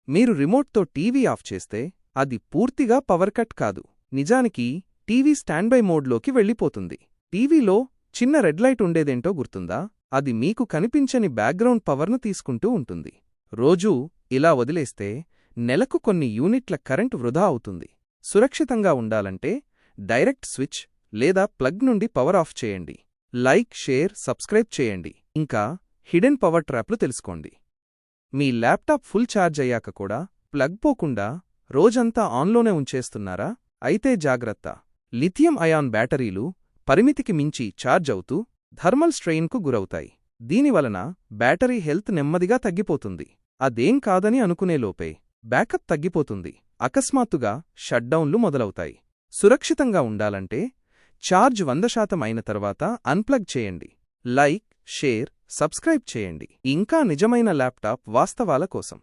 మీరు రిమోట్తో TV off చేస్తే అది పూర్తిగా పవర్ కట్ కాదు. నిజానికి టీవీ స్టాండ్బై మోడ్లోకి వెళ్ళిపోతుంది. టీవీలో చిన్న రెడ్ లైట్ ఉండేదేంటో గుర్తుందా? అది మీకు కనిపించని బ్యాక్గ్రౌండ్ పవర్ను తీసుకుంటూ ఉంటుంది. రోజూ ఇలా వదిలేస్తే నెలకు కొన్ని యూనిట్ల కరెంటు వృధా అవుతుంది. సురక్షితంగా ఉండాలంటే డైరెక్ట్ స్విచ్ లేదా ప్లగ్ నుండి పవర్ ఆఫ్ చేయండి. లైక్, షేర్, సబ్స్క్రైబ్ చేయండి. ఇంకా హిడెన్ పవర్ ట్రాప్లు తెలుసుకోండి. మీ ల్యాప్టాప్ ఫుల్ ఛార్జ్ అయ్యాక కూడా ప్లగ్ పోకుండా రోజంతా ఆన్లోనే ఉంచేస్తున్నారా? అయితే జాగ్రత్త. లిథియం అయాన్ బ్యాటరీలు పరిమితికి మించి ఛార్జ్ అవుతూ థర్మల్ స్ట్రెయిన్కు గురవుతాయి. దీనివలన బ్యాటరీ హెల్త్ నెమ్మదిగా తగ్గిపోతుంది. అదేం కాదని అనుకునేలోపే బ్యాకప్ తగ్గిపోతుంది. అకస్మాత్తుగా షట్డౌన్లు మొదలవుతాయి. సురక్షితంగా ఉండాలంటే ఛార్జ్ 100% అయిన తర్వాత అన్ప్లగ్ చేయండి. లైక్, షేర్, సబ్స్క్రైబ్ చేయండి. ఇంకా నిజమైన ల్యాప్టాప్ వాస్తవాల కోసం.